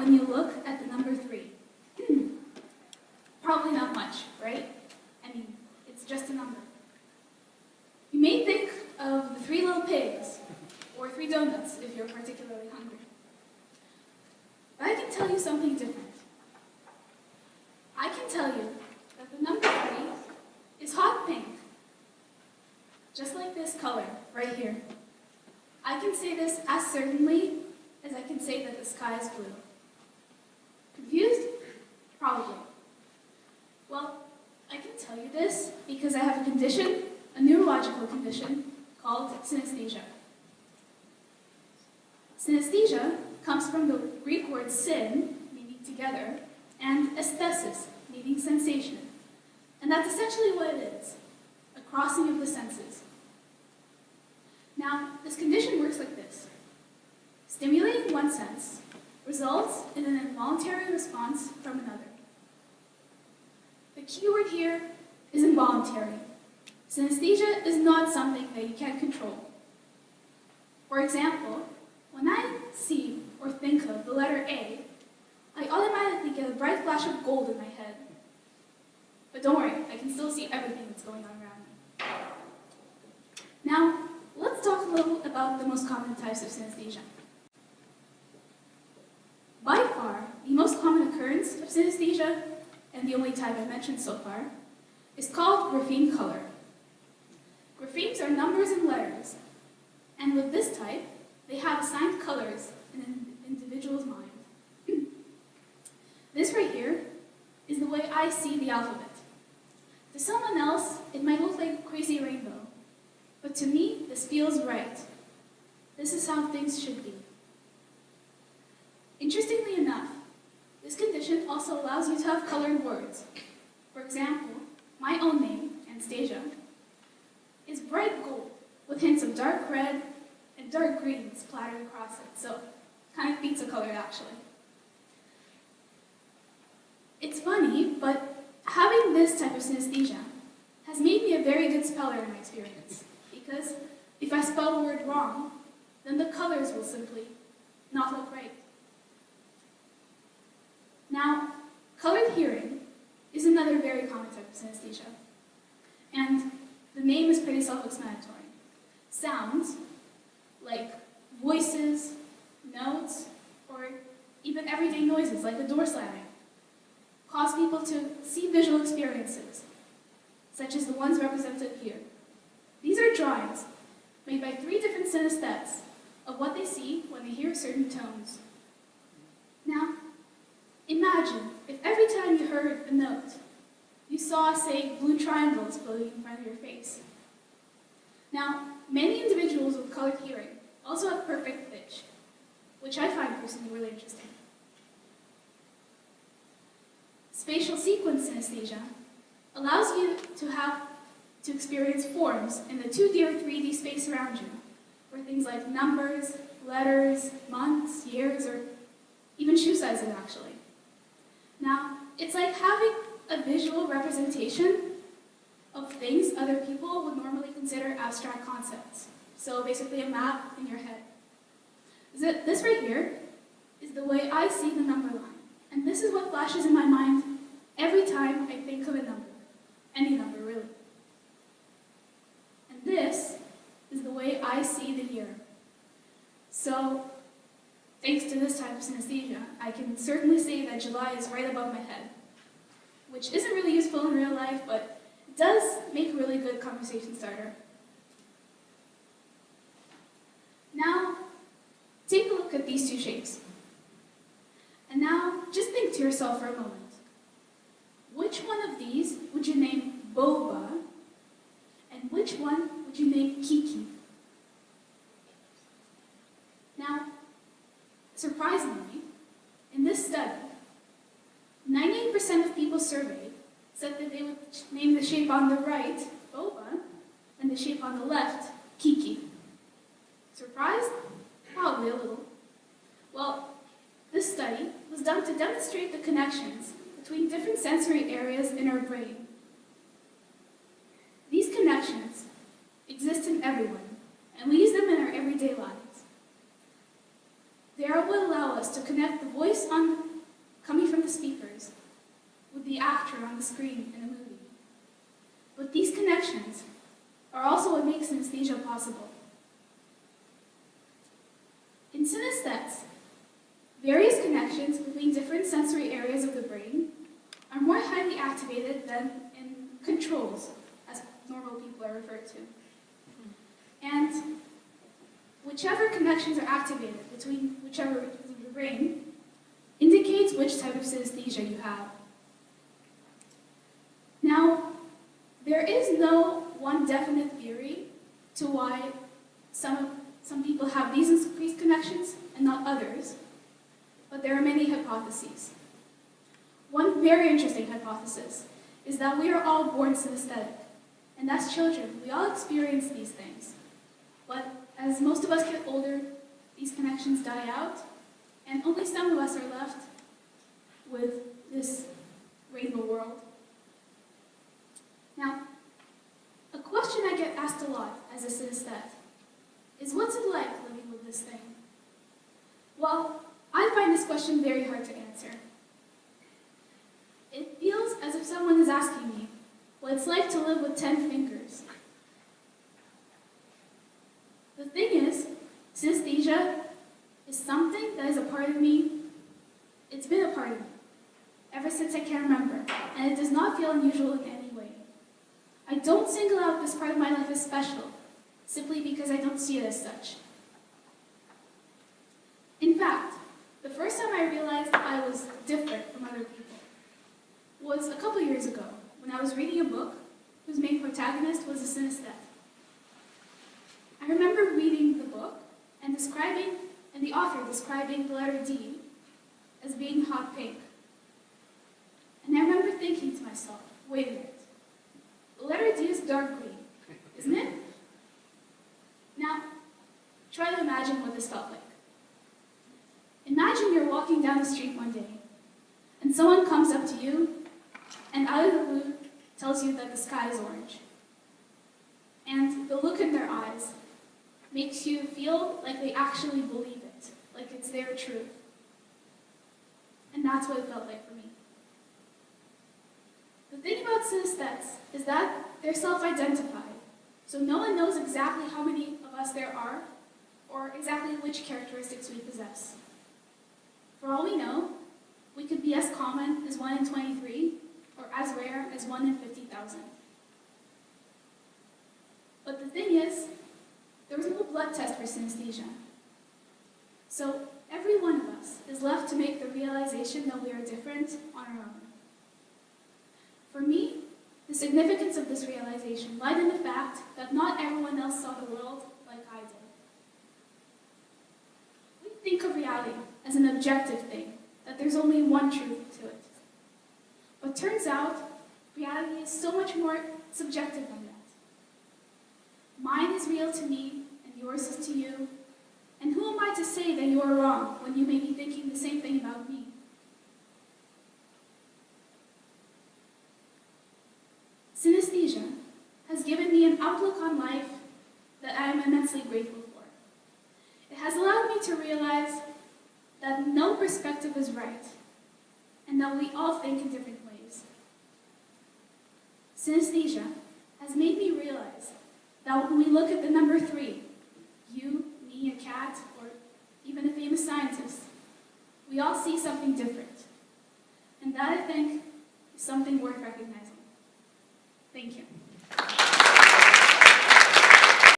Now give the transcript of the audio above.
when you look at the number 3? Probably not much, right? I mean, it's just a number. You may think of the 3 little pigs, or 3 donuts if you're particularly hungry. But I can tell you something different. I can tell you that the number 3 is hot pink. Just like this color right here. I can say this as certainly as I can say that the sky is blue. Confused? Probably. Well, I can tell you this because I have a condition, a neurological condition, called synesthesia. Synesthesia comes from the Greek word syn, meaning together, and aesthesis, meaning sensation. And that's essentially what it is, a crossing of the senses. Now, this condition works like this. Stimulating one sense results in an involuntary response from another. The key word here is involuntary. Synesthesia is not something that you can control. For example, when I see or think of the letter A, I automatically get a bright flash of gold in my head. But don't worry, I can still see everything that's going on around me. Now, let's talk a little about the most common types of synesthesia. By far, the most common occurrence of synesthesia, and the only type I mentioned so far, is called grapheme color. Graphemes are numbers and letters, and with this type, they have assigned colors in an individual's mind. This right here is the way I see the alphabet. To someone else, it might look like a crazy rainbow, but to me, this feels right. This is how things should be. Interestingly enough, this condition also allows you to have colored words. For example, my own name, Anastasia, is bright gold with hints of dark red and dark green splattered across it, so kind of pizza colored actually. It's funny, but having this type of synesthesia has made me a very good speller in my experience, because if I spell a word wrong, then the colors will simply not look right. Now, colored hearing is another very common type of synesthesia, and the name is pretty self-explanatory. Sounds, like voices, notes, or even everyday noises like the door slamming, cause people to see visual experiences, such as the ones represented here. These are drawings made by 3 different synesthetes of what they see when they hear certain tones. Now, imagine if every time you heard a note, you saw, say, blue triangles floating in front of your face. Now, many individuals with colored hearing also have perfect pitch, which I find personally really interesting. Spatial sequence synesthesia allows you to experience forms in the 2D or 3D space around you, for things like numbers, letters, months, years, or even shoe sizes actually. Now, it's like having a visual representation of things other people would normally consider abstract concepts. So basically a map in your head. This right here is the way I see the number line. And this is what flashes in my mind every time I think of a number. Any number, really. And this is the way I see the year. So, thanks to this type of synesthesia, I can certainly say that July is right above my head, which isn't really useful in real life, but it does make a really good conversation starter. Now, take a look at these 2 shapes. And now, just think to yourself for a moment. Which one of these would you name Boba, and which one would you name Kiki? Now, surprisingly, in this study, 98% of people surveyed said that they would name the shape on the right Boba, and the shape on the left Kiki. Surprised? Probably a little. Well, this study was done to demonstrate the connections between different sensory areas in our brain. These connections exist in everyone, and we use them in our everyday lives. They are what allow us us to connect the voice coming from the speakers with the actor on the screen in a movie. But these connections are also what makes synesthesia possible. In synesthets, various connections between different sensory areas of the brain are more highly activated than in controls, as normal people are referred to. And whichever connections are activated between whichever regions of your brain indicates which type of synesthesia you have. Now, there is no one definite theory to why some people have these increased connections and not others, but there are many hypotheses. One very interesting hypothesis is that we are all born synesthetic, and as children, we all experience these things. But as most of us get older, these connections die out, and only some of us are left with this rainbow world. Now, a question I get asked a lot as a synesthete is, what's it like living with this thing? Well, I find this question very hard to answer. It feels as if someone is asking me what it's like to live with 10 fingers. The thing is, synesthesia is something that is a part of me. It's been a part of me ever since I can remember, and it does not feel unusual in any way. I don't single out this part of my life as special, simply because I don't see it as such. In fact, the first time I realized I was different from other people was a couple years ago, when I was reading a book whose main protagonist was a synesthete. I remember reading the book and the author describing the letter D as being hot pink. And I remember thinking to myself, wait a minute, the letter D is dark green, isn't it? Now, try to imagine what this felt like. Imagine you're walking down the street one day, and someone comes up to you, and out of the blue tells you that the sky is orange. And the look in their eyes makes you feel like they actually believe it, like it's their truth. And that's what it felt like for me. The thing about synesthetes is that they're self-identified, so no one knows exactly how many of us there are, or exactly which characteristics we possess. For all we know, we could be as common as 1 in 23, or as rare as 1 in 50,000. But the thing is, there was no blood test for synesthesia. So every one of us is left to make the realization that we are different on our own. For me, the significance of this realization lied in the fact that not everyone else saw the world like I did. We think of reality as an objective thing, that there's only one truth to it. But turns out, reality is so much more subjective than that. Mine is real to me, and yours is to you. And who am I to say that you are wrong when you may be thinking the same thing about me? Synesthesia has given me an outlook on life that I am immensely grateful for. It has allowed me to realize that no perspective is right, and that we all think in different ways. Synesthesia has made me realize that when we look at the number 3, you, me, a cat, or even a famous scientist, we all see something different. And that, I think, is something worth recognizing. Thank you.